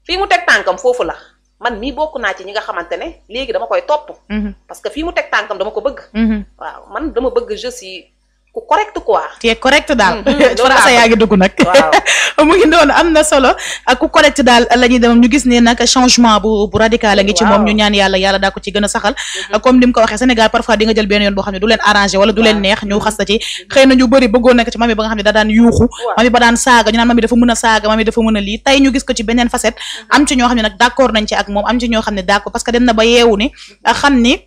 fii mu teg tànkam foofu la man mii bokk naa ci ñi nga xamante ne léegi dama koy topp. parce que fii mu teg tànkam dama ko bëgg. waaw man dama bëgg je suis ku correct quoi. te correct daal. français yaa ngi dugg nag. waaw mu ngi doon am na solo ak ku correct daal la ñuy dem ñu gis ne nag changement bu radical a ngi ci moom ñu ñaan yàlla daa ko ci gën a saxal. comme ni mu ko waxee Sénégal parfois di nga jël benn yoon boo xam ne du leen arrangé wala du leen neex ñu xasta ci xëy na ñu bëri bëggoon nekk ci mami ba nga xam ne da daan yuuxu mami ba daan saaga ñu naan mami dafa mën a saaga mami dafa mën a lii tey ñu gis ko ci beneen facette am ci ñoo xam ne nag d'accord nañ ci ak moom am ci ñoo xam ne d'accord parce que dem na ba yeewu ni xam ni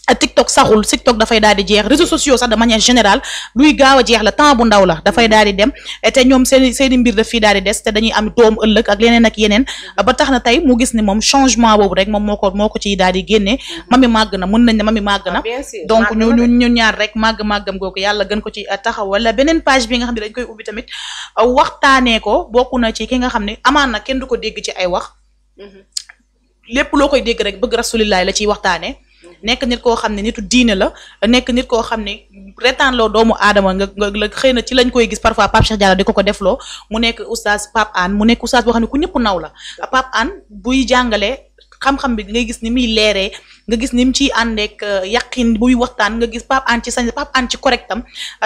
TikTok saxul TikTok dafay daal di jeex réseaux sociaux sax de manière générale luy gaaw a jeex la temps bu ndaw la dafay daal di dem te ñoom seeni mbir daf fii daal di des te dañuy am doom ëllëg ak leneen ak yeneen ba tax na tey mu gis ni moom changement boobu rek moom moo ko ciy daal di génnee mami màgg na mën nañ ne mami màgg na donc ñu ñaar rek màggam googu yàlla gën ko ci taxaw wala beneen page bi nga xam ne dañ koy ubbi tamit waxtaanee ko bokk na ci ki nga xam ne amaan na kenn du ko dégg ci ay wax lépp loo koy dégg rek bëgg rasulillahi la ciy waxtaanee nekk nit koo xam ne nitu diine la nekk nit koo xam ne retaan loo doomu aadama nga xëy na ci lañ koy gis parfois Pape Cheikh Diallo di ko defloo mu nekk oustaz Pape Hann mu nekk oustaz boo xam ne ku ñëpp naw la Pape Hann buy jàngale xam-xam bi ngay gis ni muy leeree nga gis ni mu ciy àndeek yàqin buy waxtaan nga gis Pape Hann ci sañ Pape Hann ci correctam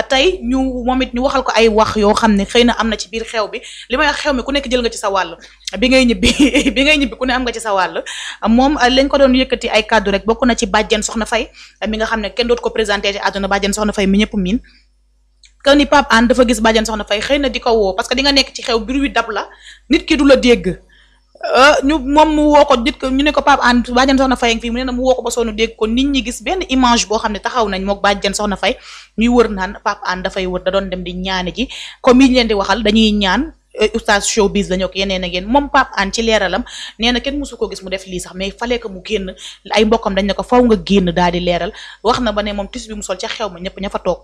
tey moom it ñu waxal ko ay wax yoo xam ne xëy na am na ci biir xew bi li may wax xew mi ku nekk jël nga ci sa wàll bi ngay ñibbi ku ne am nga ci sa wàll moom lañ ko doon yëkkati ay kàddu rek bokk na ci bàjjen Soxna Faye mi nga xam ne kenn dootu ko présenté ci àdduna bàjjen Soxna Faye mi ñëpp miin que ni Pape Hann dafa gis bàjjen Soxna Faye xëy na di ko woo parce que di nga nekk ci xew biir wi dab la nit ki du la dégg moom mu woo ko ñu ne ko Pape Hann bàjjen Soxna Faye fii mu ne na mu woo ko ba soonu dégg ko nit ñi gis benn image boo xam ne taxaw nañ mook bàjjen Soxna Faye ñuy wër naan Pape Hann dafay wër da doon dem di ñaane ji comme yi ñu leen di waxal dañuy ñaan oustaz showbiz dañoo ko yeneen ak yéen moom Pape Hann ci leeralam nee na kenn mësu ko gis mu def lii sax mais fallait que mu génn ay mbokkam dañ ne ko faw nga génn daal di leeral wax na ba ne moom tissu bi mu sol ca xew ma ñëpp ña fa toog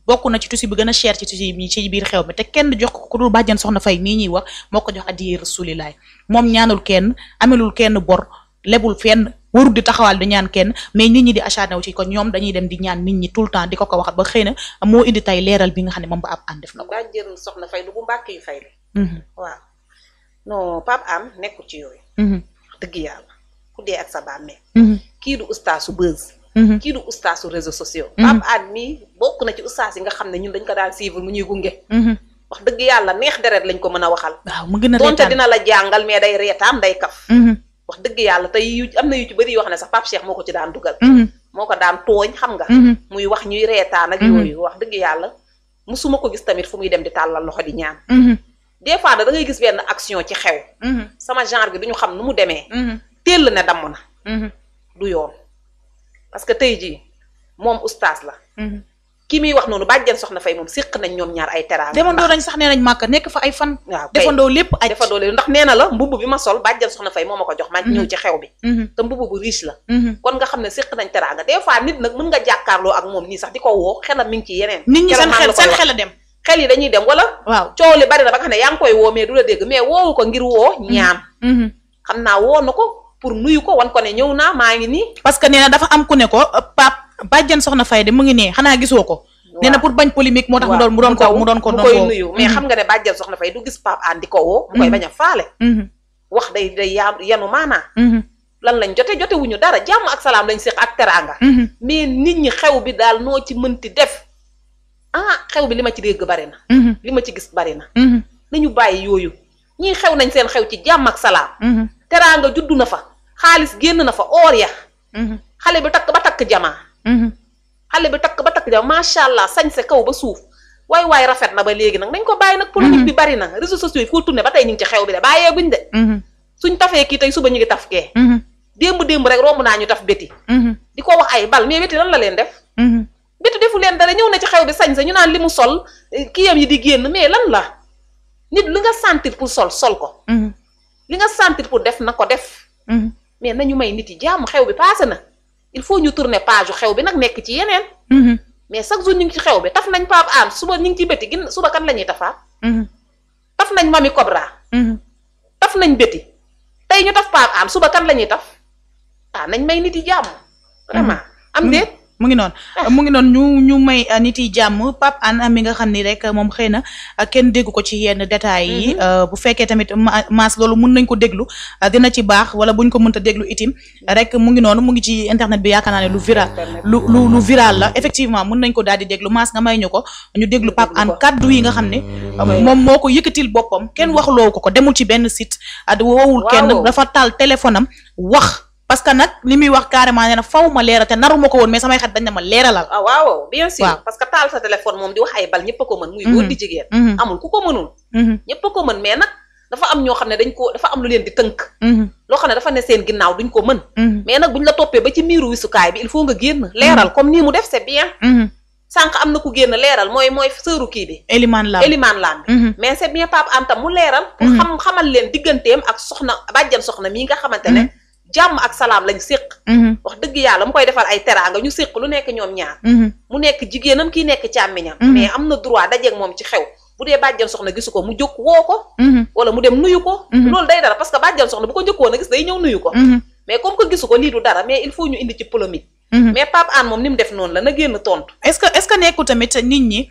bokk na ci tissu bi gën a cher ci tissu yi ci biir xew mi te kenn jox ko ku dul bàjjen Soxna Faye mii ñuy wax moo ko jox addiya rasulilaay moom ñaanul kenn amelul kenn bor lebul fenn warul di taxawal di ñaan kenn mais nit ñi di acharné wu ci kon ñoom dañuy dem di ñaan nit ñi tout le temps di ko waxat ba xëy na moo indi tay leeral bi nga xam ne moom Pape Hann def na ko. bàjjen Soxna Faye du bu Mbàkke yu fay la. waaw non Pape Hann nekkul ci yooyu. dëgg yàlla ku dee ak sa bàmmeel. kii du ustaasu buzz. kii du ustaasu réseaux sociaux. Pape Hann mii bokk na ci ustaas yi nga xam ne ñun dañ ko daan suivre mu ñuy gunge. wax dëgg yàlla neex deret lañ ko mën a waxal. waaw mu gën a donte dina la jàngal mais day reetaan day kaf. wax dëgg yàlla tey am na yu ci bëri yoo xam ne sax Pape Cheikh moo ko ci daan dugal. moo ko daan tooñ xam nga. muy wax ñuy reetaan ak yooyu wax dëgg yàlla musuma ko gis tamit fu muy dem di tàllal loxo di ñaan. des fois da ngay gis benn action ci xew. sama genre bi duñu xam nu mu demee. teel ne damm na. du yoon parce que tey jii moom ustaas la. ki muy wax noonu bàjjen Soxna Faye moom séq nañ ñoom ñaar ay teraanga. defandoo nañ sax nee nañ màkk nekk fa ay fan. waaw defandoo lépp aj defandoo lépp ndax nee na la mbubb bi ma sol bàjjen Soxna Faye moo ma ko jox maa ñëw ci xew bi. te mbubb bu riche la. kon nga xam ne séq nañ teraanga des fois nit nag mën nga jàkkaarloo ak moom nii sax di ko woo xelam mi ngi ci yeneen. nit ñi seen xel a dem. xel yi dañuy dem wala. waaw coow li bari na ba nga xam ne yaa ngi koy woo mais du la dégg mais woowu ko ngir woo ñaan. xam naa woo na ko pour nuyu ko wan ko ne ñëw naa maa ngi nii. parce que nee na dafa am ku ne ko Pape bàjjen Soxna Faye de mu ngi nee xanaa gisoo ko. nee na pour bañ polémique moo tax mu doon ko koy nuyu mais xam nga ne bàjjen Soxna Faye du gis Pape Hann di ko woo mu koy bañ a faale. wax day yanu maanaa. lan lañ jote wuñu dara jàmm ak salaam lañ séq ak teraanga. mais nit ñi xew bi daal noo ci mënti def. xew bi li ma ci dégg bari na. li ma ci gis bari na. nañu bàyyi yooyu ñii xew nañ seen xew ci jàmm ak salaam. teraanga juddu na fa xaalis génn na fa oor ya. xale bi takk ba takk jamaa. xale bi takk ba takk jamaa macha allah sañse kaw ba suuf waay rafet na ba léegi nag nañ ko bàyyi nag. polémique bi bari na réseaux sociaux yi foo tourné ba tey ñu ngi ci xew bi de bàyyee buñ de. suñ tafee kii tey suba ñu ngi taf kee. démb rek romb naa ñu taf béti. di ko wax ay bal mais béti lan la leen def. béti defu leen dara ñëw na ci xew bi sañ sa ñu naan li mu sol kiyam yi di génn mais lan la nit li nga sentir pour sol ko. li nga sentir pour def na ko def. mais nañu may nit yi jàmm xew bi passé na il faut ñu tourner page xew bi nag nekk ci yeneen. mais chaque jour ñu ngi ci xew bi taf nañ Pape Hann suba ñu ngi ci béti gin suba kan la ñuy tafaat. taf nañ Mami Cobra. taf nañ béti tey ñu taf Pape Hann suba kan la ñuy taf nañ may nit yi jàmm. vraiment am déet. mu ngi noonu ñu may nit yi jàmm Pape Hann mi nga xam ni rek moom xëy na kenn déggu ko ci yenn détails yi bu fekkee tamit maas loolu mun nañ ko déglu dina ci baax wala buñ ko mënta déglu itim rek mu ngi noonu mu ngi ci internet bi yaakaar naa ne lu viral la effectivement mun nañ ko daal di déglu maas nga may ñu ko ñu déglu Pape Hann kaddu yi nga xam ne moom moo ko yëkkatil boppam kenn waxloo ko demul ci benn site woowul kenn dafa taal téléphone am wax parce que nag li muy wax carrément nee na faw ma leeral te naruma ko woon mais samay xat dañ na ma leeralal. waaw bien sûr. parce que taal sa téléphone moom di wax ay bal ñëpp a ko mën. muy góor di jigéen. amul ku ko mënul. ñëpp a ko mën mais nag dafa am ñoo xam ne dafa am lu leen di tënk. loo xam ne dafa ne seen ginnaaw duñ ko mën. mais nag buñ la toppee ba ci miiru wisukaay bi il faut nga génn. leeral comme nii mu def c'est bien. sànq am na ku génn leeral mooy sëru kii bi. Elimane Lam mais c'est bien Pape Hann tam mu leeral. pour xamal leen digganteem ak bàjjan soxna mii nga xamante ne jàmm ak salaam lañ séq wax dëgg yàlla mu koy defal ay teraanga ñu séq lu nekk ñoom ñaar mu nekk jigéenam kii nekk càmmiñam mais am na droit dajeeg moom ci xew bu dee bàjjan soxna gisu ko mu jóg woo ko wala mu dem nuyu ko loolu day dara parce que bàjjan soxna bu ko njëkkoon a gis day ñëw nuyu ko mais comme que gisu ko lii du dara mais il faut ñu indi ci polémique mais Pape Hann moom ni mu def noonu la na génn tontu est-ce que nekkul tamit nit ñi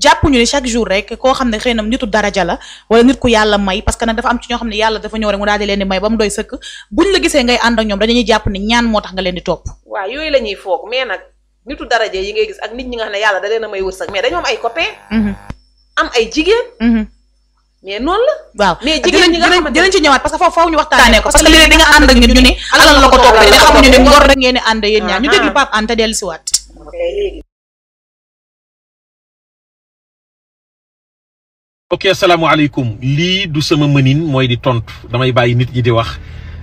jàppuñu ne chaque jour rek koo xam ne xëy na nitu daraja la wala nit ku yàlla may parce que nag dafa am ci ñoo xam ne yàlla dafa ñëw rek mu daal di leen di may ba mu doy sëkk buñ la gisee ngay ànd ak ñoom dañuy jàpp ne ñaan moo tax nga leen di topp waaw yooyu la ñuy foog mais nag nitu daraja yi ngay gis ak nit ñi nga xam ne yàlla da leen a may wërsëg mais dañoo am ay copains am ay jigéen mais noonu la waaw mais jigéen ñi nga xamante dinañ ci ñëwaat parce que foofu ñu waxtaanee ko parce que léeg-léeg di nga ànd ak nit ñu ne alal la ko toppee te xamuñu ne ngor rek ngeen di ànd yéen ñaar ñu déglu Pape Hann te dellu si waat ok asalaamaaleykum lii du sama mënin mooy di tontu damay bàyyi nit ñi di wax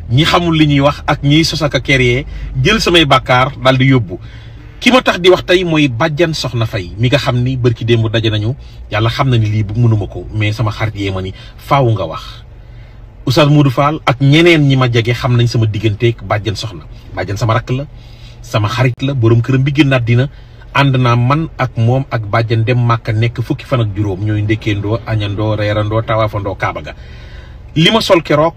ñi xamul li ñuy wax ak ñiy sos ak a créer jël samay bàkkaar daal di yóbbu ki ma tax di wax tey mooy bàjjan soxna Faye mi nga xam ni bërki démb daje nañu yàlla xam na ni lii bu mënuma ko mais sama xarit yee ma ni faaw nga wax Oustaz Modou Fall ak ñeneen ñi ma jege xam nañ sama digganteeg bàjjan soxna bàjjan sama rakk la sama xarit la borom këram bi génnaat dina ànd naa man ak moom ak bàjjan dem Màkka nekk fukki fan ak juróom ñooy ndekkeendoo añandoo reerandoo tawaafandoo Kaaba ga li ma sol keroog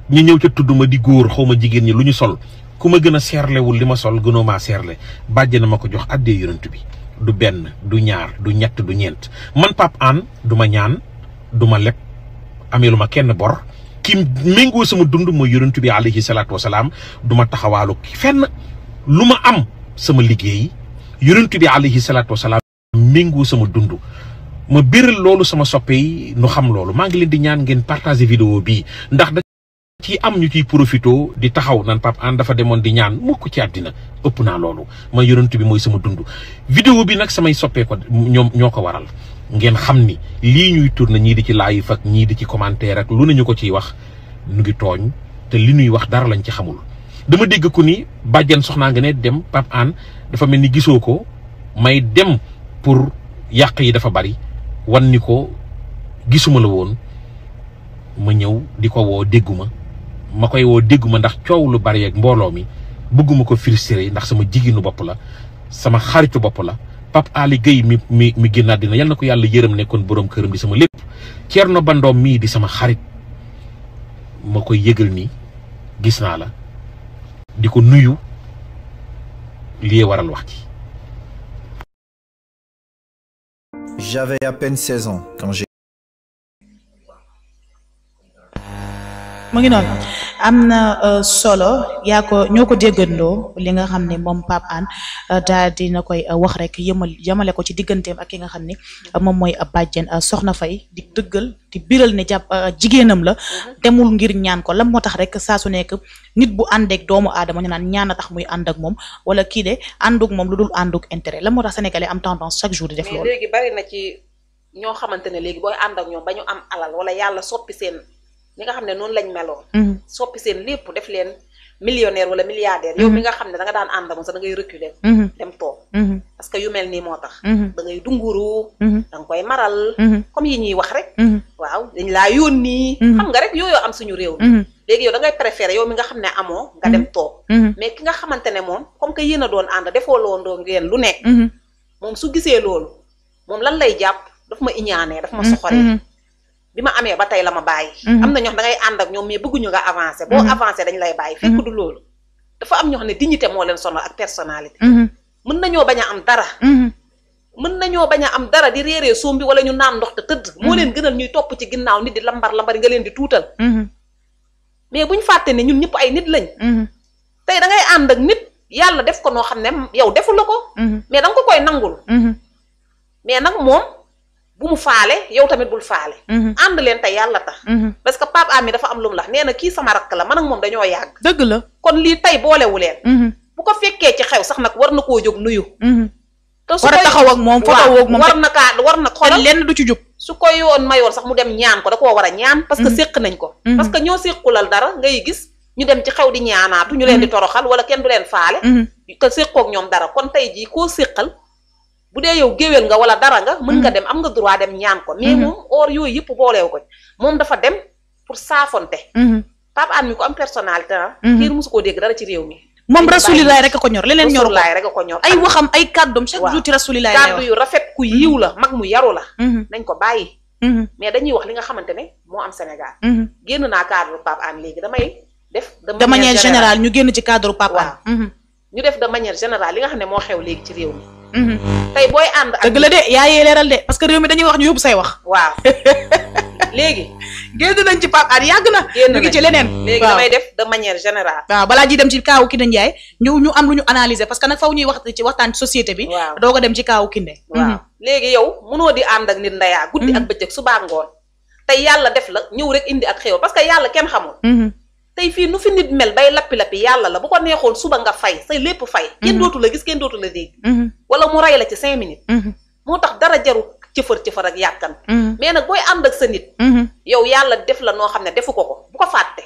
ñu ñëw ca tudd ma di góor xaw ma jigéen ñi lu ñu sol ku ma gën a seerlewul li ma sol gënoo maa seerle bàjjan ma ko jox addee yonent bi du benn du ñaar du ñett du ñeent man Pape Hann du ma ñaan du ma leb ameelu ma kenn bor ki méngoo sama dund mooy yonent bi alayhi salaatu wasalaam du ma taxawaalu fenn lu ma am sama liggéey yonent bi alayhi salaatu wasalaam méngoo sama dund ma biral loolu sama soppe yi nu xam loolu maa ngi leen di ñaan ngeen partager vidéo bii ndax da ci am ñu ciy profito di taxaw naan Pape Hann dafa demoon di ñaan mukk ci àddina ëpp naa loolu ma yonent bi mooy sama dund vidéo bi nag samay soppee ko ñoo ko waral ngeen xam ni lii ñuy tourné ñii di ci live ak ñii di ci commentaire ak lu nañu ko ciy wax ñu ngi tooñ te li ñuy wax dara lañ ci xamul dama dégg ku ni bàjjan soxnaa nga ne dem Pape Hann dafa mel ni gisoo ko may dem pour yàq yi dafa bari wan ni ko gisuma la woon ma ñëw di ko woo dégguma ma koy woo dégguma ndax coow lu bari ak mbooloo mi bëgguma ko frustré ndax sama jigéenu bopp la sama xaritu bopp la Pape Ali Gueye mi génnaat dina yal na ko yàlla yërëm nekkoon borom këram di sama lépp Thierno Bandoom mii di sama xarit ma koy yëgal ni gis naa la di ko nuyu lii waral wax ci. J'avais à peine 16 ans quand j'ai mu ngi noonu am na solo yaa ko ñoo ko déggandoo li nga xam ne moom Pape Hann daal dina koy wax rek yamale ko ci digganteem ak ki nga xam ne moom mooy bàjjen soxna Faye di dëggal di biral ne jigéenam la demul ngir ñaan ko lan moo tax rek saa su nekk nit bu àndeek doomu aadama ñu naan ñaan a tax muy ànd ak moom wala kii de ànduk moom lu dul ànduk intérêt lan moo tax sénégalais am tendance chaque jour di def loolu. mais léegi bari na ci ñoo xamante ne léegi booy ànd ak ñoom ba ñu am alal wala yàlla soppi seen ñi nga xam ne noonu lañ meloon soppi seen lépp def leen millionnaire wala milliardaire yow mi nga xam ne da nga daan ànd moom sax da ngay reculer dem toog parce que yu mel nii moo tax da ngay dunguru da nga koy maral comme yi ñuy wax rek waaw dañ laa yónni xam nga rek yooyu am suñu réew mi léegi yow da ngay préférer yow mi nga xam ne amoo nga dem toog mais ki nga xamante ne moom comme que yéen a doon ànd defoo loondoo ngeen lu nekk moom su gisee loolu moom lan lay jàpp daf ma iñaanee daf ma soxoree bi ma amee ba tey la ma bàyyi am na ñoo xam da ngay ànd ak ñoom mais bëgguñu nga avancé boo avancé dañ lay bàyyi fekk du loolu dafa am ñoo xam ne dignité moo leen sonal ak personnalité mën nañoo bañ a am dara mën nañoo bañ a am dara di réeree soom bi wala ñu naan ndox te tëdd moo leen gënal ñuy topp ci ginnaaw nit di lambar nga leen di tuutal mais buñ fàtte ne ñun ñëpp ay nit lañ tey da ngay ànd ak nit yàlla def ko noo xam ne yow deful la ko mais da nga ko koy nangul mais nag moom bu mu faale yow tamit bul faale ànd leen te yàlla tax parce que Pape Ami dafa am lu mu la nee na kii sama rakk la man ak moom dañoo yàgg dëgg la kon lii tey boolewu leen bu ko fekkee ci xew sax nag war na koo jóg nuyu te su war a taxaw ak moom photo ak moom war na xoolal lenn du ci jub su ko yoon mayoon sax mu dem ñaan ko da koo war a ñaan parce que séq nañ ko parce que ñoo séqulal dara ngay gis ñu dem ci xew di ñaanaatu ñu leen di toroxal wala kenn du leen faale te séqoog ñoom dara kon tey jii koo séqal bu dee yow géwél nga wala dara nga mën nga dem am nga droit dem ñaan ko mais moom or yooyu yëpp booleew ko moom dafa dem pour saafonte Pape Hann mi ko am personnalité kii musu koo dégg dara ci réew mi moom rasulilaay rek a ko ñor leneen ñor rasulilaay rek a ko ñor ay waxam ay kàddoom chaque jour ci rasulilaay kàddu yu rafet ku yiw la mag mu yaru la nañ ko bàyyi mais dañuy wax li nga xamante ne moo am Sénégal génn naa cadre Pape Hann léegi damay def de manière générale ñu génn ci cadre Pape Hann ñu def de manière générale li nga xam ne moo xew léegi ci réew mi tey booy ànd ak dëgg la de yaa yee leeral de parce que réew mi dañuy wax ñu yóbbu say wax waaw léegi génn nañ ci Pape Hann yàgg na ñu ngi ci leneen léegi damay def de manière générale waaw balaa ji dem ci kaawu Kinde Ndiaye ñu am lu ñu analyser parce que nag faw ñuy waxtaan ci société bi doo ko dem ci kaawu Kinde waaw léegi yow mënoo di ànd ak nit ndeyaa guddi ak bëccëg suba ngoon tey yàlla def la ñëw rek indi ak xéwal parce que yàlla kenn xamul tey fii nu fi nit mel bay lappi-lappi yàlla la bu ko neexoon suba nga fay say lépp fay kenn dootu la gis kenn dootu la dégg wala mu rey la ci 5 minutes moo tax dara jaru cëfar ak yàkkan mais nag booy ànd ak sa nit yow yàlla def la noo xam ne defu ko bu ko fàtte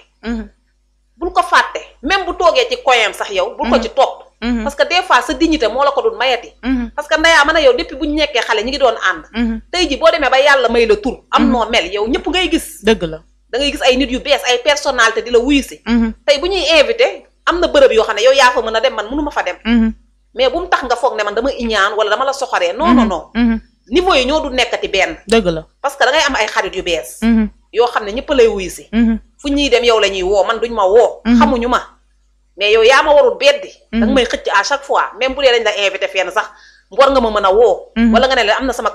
bul ko fàtte même bu toogee ci koyam sax yow bul ko ci topp parce que des fois sa dignité moo la ko dul mayati parce que ndeyaa mën a yow depuis bu ñu nekkee xale ñi ngi doon ànd tey ji boo demee ba yàlla may la tur am noo mel yow ñëpp ngay gis dëgg la da ngay gis ay nit yu bees ay personnalité di la wuyu si tey bu ñuy invité am na bërëb yoo xam ne yow yaa fa mën a dem man mënuma fa dem mais bu mu tax nga foog ne man dama iñaan wala dama la soxoree non non non niveau yi ñoo du nekkati benn dëgg la parce que da ngay am ay xarit yu bees yoo xam ne ñëpp lay wuyu si fu ñuy dem yow la ñuy woo man duñ ma woo xamuñu ma mais yow yaa ma warul beddi da nga may xëcc à chaque fois même bu dee dañ la invité fenn sax war nga ma mën a woo wala nga ne la am na sama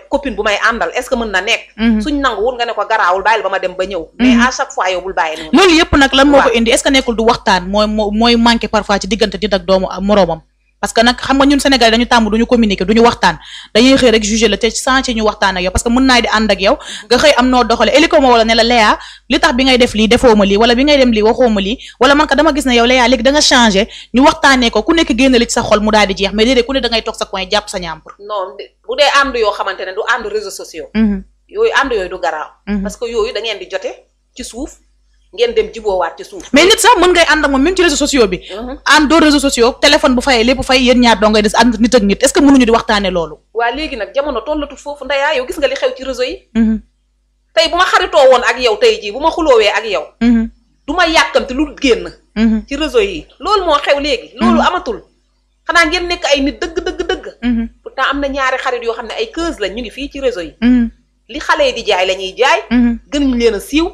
copine bu may àndal est-ce que mën na nekk suñ nanguwul nga ne ko garaawul bàyyil ba ma dem ba ñëw mais à chaque fois yow bul bàyyi noonu loolu yëpp nag lan moo ko indi est-ce que nekkul du waxtaan mooy manqué parfois ci diggante nit ak doomu moroomam parce que nag xam nga ñun Sénégal dañu tàmm duñu communiquer duñu waxtaan dañuy xëy rek juger la te sans ci ñu waxtaan ak yow parce que mën naa di ànd ak yow nga xëy am noo doxale éliko ma wala ne la Léa li tax bi ngay def lii defoo ma lii wala bi ngay dem lii waxoo ma lii wala man ka dama gis ne yow Léa léegi da nga changé ñu waxtaanee ko ku nekk génn li ci sa xol mu daal di jeex mais déedéet ku ne da ngay toog sa coin jàpp sa ñàmbur non bu dee ànd yoo xamante ne du ànd réseaux sociaux yooyu ànd yooyu du garaaw parce que yooyu da ngeen di jote ci suuf ngeen dem jiboowaat ci suuf mais nit sax mën ngay ànd ak moom même ci réseaux sociaux bi ànd doo réseaux sociaux téléphone bu fayee lépp fay yéen ñaar doo ngay des ànd nit ak nit est-ce que mënuñu di waxtaane loolu waa léegi nag jamono tollatul foofu ndeyaa yow gis nga li xew ci réseau yi tey bu ma xaritoo woon ak yow tey jii bu ma xuloowee ak yow du ma yàkkamti lu génn ci réseau yi loolu moo xew léegi loolu amatul xanaa ngeen nekk ay nit dëgg pourtant am na ñaari xarit yoo xam ne ay keuse lañ ñu ngi fii ci réseau yi li xale yi di jaay la ñuy jaay gën ñu leen a siiw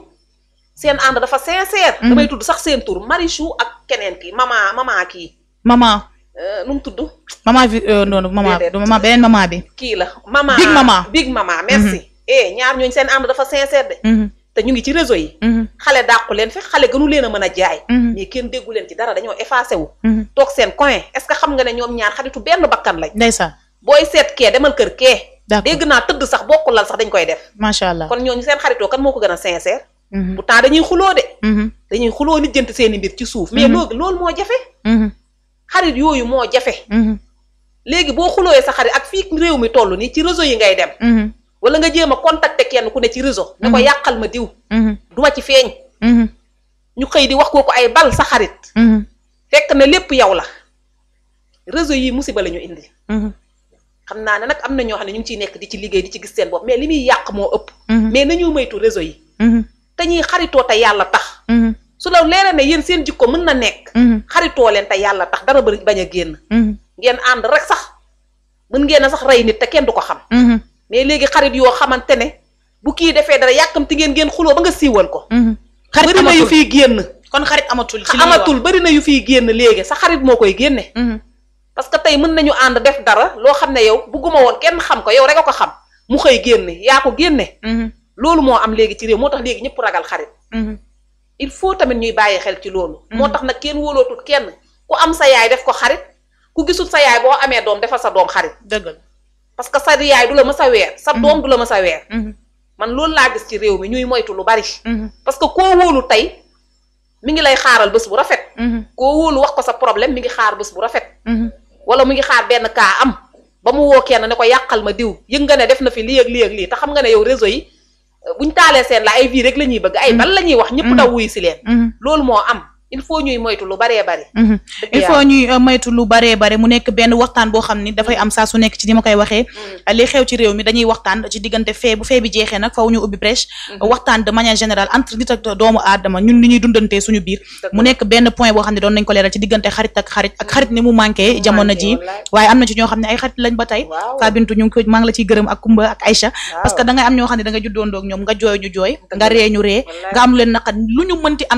seen ànd dafa sincère damay tudd sax seen tur Marichou ak keneen kii mama kii nu mu tudd mama bi noonu mama beneen mama bi kii la big mama merci ñaar ñooñu seen ànd dafa sincère de te ñu ngi ci réseau yi xale dàqu leen fi xale gënu leen a mën a jaay mais kenn déggu leen ci dara dañoo effacé wu toog seen coin est-ce que xam nga ne ñoom ñaar xaritu benn bakkan lañ ndeysaan booy seet kee demal kër kee dégg naa tëdd sax bokkul lal sax dañ koy def macha allah kon ñooñu seen xaritoo kan moo ko gën a sincère pourtant dañuy xuloo de dañuy xuloo nit jënt seeni mbir ci suuf mais loolu moo jafe xarit yooyu moo jafe léegi boo xulooyee sa xarit ak fii réew mi toll nii ci réseau yi ngay dem wala nga jéem a contacter kenn ku ne ci réseau ne ko yàqal ma diw duma ci feeñ ñu xëy di wax kooku ay bal sa xarit fekk na lépp yow la réseau yi musiba la ñu indi xam naa ne nag am na ñoo xam ne ñu ngi ciy nekk di ci liggéey di ci gis seen bopp mais li muy yàq moo ëpp mais nañu moytu réseau yi te ñuy xaritoo te yàlla tax su la leeree ne yéen seen jikko mën na nekk xaritoo leen te yàlla tax dara bëri bañ a génn ngeen ànd rek sax mën ngeen a sax rey nit te kenn du ko xam mais léegi xarit yoo xamante ne bu kii defee dara yàkkamti ngeen xuloo ba nga siiwal ko bëri na yu fiy génn kon xarit amatul bëri na yu fiy génn léegi sa xarit moo koy génne parce que tey mën nañu ànd def dara loo xam ne yow bugguma woon kenn xam ko yow rek a ko xam mu xëy génne yaa ko génne loolu moo am léegi ci réew moo tax léegi ñëpp ragal xarit il faut tamit ñuy bàyyi xel ci loolu moo tax nag kenn wóolootul kenn ku am sa yaay def ko xarit ku gisul sa yaay boo amee doom defal sa doom xarit dëgg parce que sa yaay du la mës a weer sa doom du la mës a weer man loolu laa gis ci réew mi ñuy moytu lu bari parce que koo wóolu tey mi ngi lay xaaral bés bu rafet koo wóolu wax ko sa problème mi ngi xaar bés bu rafet wala mu ngi xaar benn kaa am ba mu woo kenn ne ko yàqal ma diw yëg nga ne def na fi lii ak lii ak lii te xam nga ne yow réseau yi buñ taalee seen la ay vie rek la ñuy bëgg ay bal la ñuy wax ñëpp daw wuyu si leen loolu moo am il faut ñuy moytu lu baree bari il faut ñuy moytu lu baree bari mu nekk benn waxtaan boo xam ni dafay am saa su nekk ci ni ma koy waxee li xew ci réew mi dañuy waxtaan ci diggante fee bu fee bi jeexee nag faw ñu ubbi brèche waxtaan de manière générale entre nit ak doomu aadama ñun li ñuy dundantee suñu biir mu nekk benn point boo xam ne doon nañ ko leeral ci diggante xarit ak xarit ni mu manqué jamono ji waaye am na ci ñoo xam ne ay xarit lañ ba tey Ka Bintu ñu ngi ko maa ngi la ciy gërëm ak Kumba ak Aïcha parce que da ngay am ñoo xam ne da nga juddoondoog ñoom nga jooy ñu jooy nga ree ñu ree nga am leen naqat lu ñu mënti am